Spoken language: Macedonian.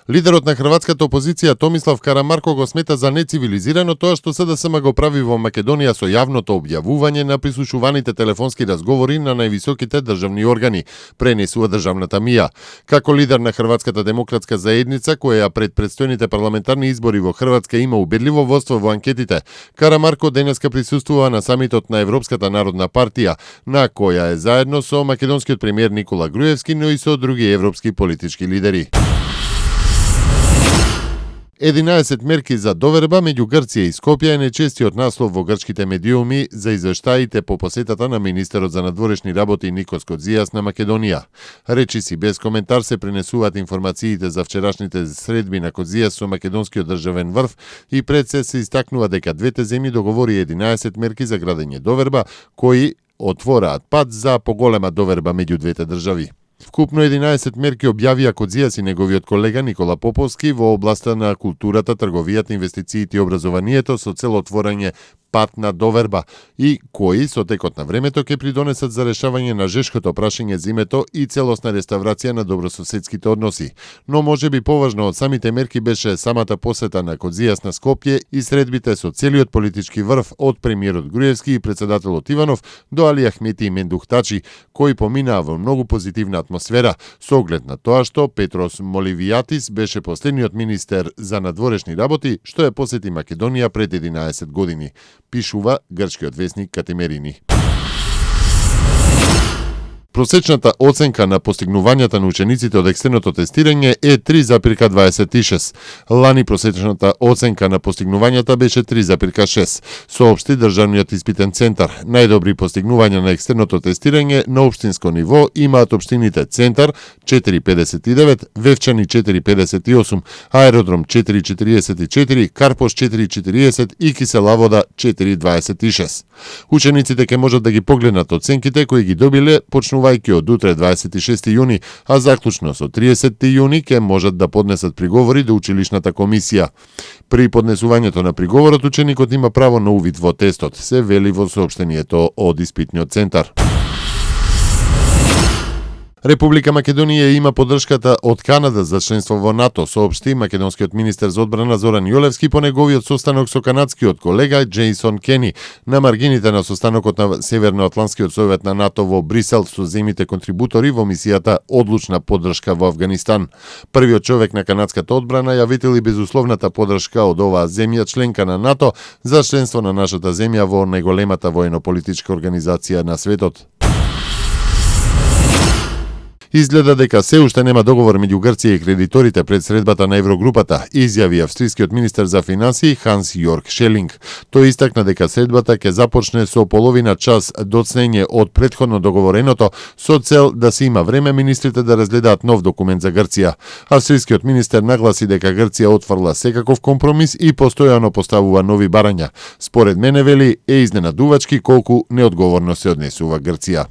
Лидерот на хрватската опозиција Томислав Карамарко го смета за нецивилизирано тоа што СДСМ го прави во Македонија со јавното објавување на прислушуваните телефонски разговори на највисоките државни органи, пренесува државната МИА. Како лидер на Хрватската демократска заедница, која пред предстојните парламентарни избори во Хрватска има убедливо водство во анкетите, Карамарко денеска присуствува на самитот на Европската народна партија, на која е заедно со македонскиот премиер Никола Груевски, но и со други европски политички лидери. 11 мерки за доверба меѓу Грција и Скопје е нечестиот наслов во грчките медиуми за извештаите по посетата на министерот за надворешни работи Никос Кодзијас на Македонија. Речиси без коментар се пренесуваат информациите за вчерашните средби на Кодзијас со македонскиот државен врв и пред се истакнува дека двете земји договори 11 мерки за градење доверба кои отвораат пат за поголема доверба меѓу двете држави. Вкупно 11 мерки објавија Кодзијас и неговиот колега Никола Поповски во областа на културата, трговијата, инвестициите и образованието со цел отворање пат на доверба и кои со текот на времето ќе придонесат за решавање на жешкото прашање за името и целосна реставрација на добрососедските односи. Но можеби поважно од самите мерки беше самата посета на Кодзијас на Скопје и средбите со целиот политички врв од премиерот Груевски и председателот Иванов до Али Ахмети и Мендух Тачи, кои поминаа во многу позитивна атмосфера, со оглед на тоа што Петрос Моливијатис беше последниот министер за надворешни работи што ја посети Македонија пред 11 години, пишува грчкиот весник Катемерини. Просечната оценка на постигнувањата на учениците од екстерното тестирање е 3,26. Лани просечната оценка на постигнувањата беше 3,6, соопшти Државниот испитен центар. Најдобри постигнувања на екстерното тестирање на општинско ниво имаат општините Центар 4,59, Вевчани 4,58, Аеродром 4,44, Карпош 4,40 и Киселавода 4,26. Учениците ќе можат да ги погледнат оценките кои ги добиле почнувајќи од утре 26 јуни, а заклучно со 30 јуни ќе можат да поднесат приговори до училишната комисија. При поднесувањето на приговорот ученикот има право на увид во тестот, се вели во соопштението од испитниот центар. Република Македонија има поддршката од Канада за членство во НАТО, соопшти македонскиот министер за одбрана Зоран Јолевски по неговиот состанок со канадскиот колега Джейсон Кени на маргините на состанокот на Северноатлантскиот совет на НАТО во Брисел со земјите контрибутори во мисијата Одлучна поддршка во Авганистан. Првиот човек на канадската одбрана ја ветили безусловната поддршка од оваа земја членка на НАТО за членство на нашата земја во најголемата воено-политичка организација на светот. Изгледа дека се уште нема договор меѓу Грција и кредиторите пред средбата на Еврогрупата, изјави австрискиот министер за финансии Ханс Јорг Шелинг. Тој истакна дека средбата ќе започне со половина час доцнење од претходно договореното со цел да се има време министрите да разгледаат нов документ за Грција. Австрискиот министер нагласи дека Грција отфрла секаков компромис и постојано поставува нови барања. Според мене, вели, е изненадувачки колку неодговорно се однесува Грција.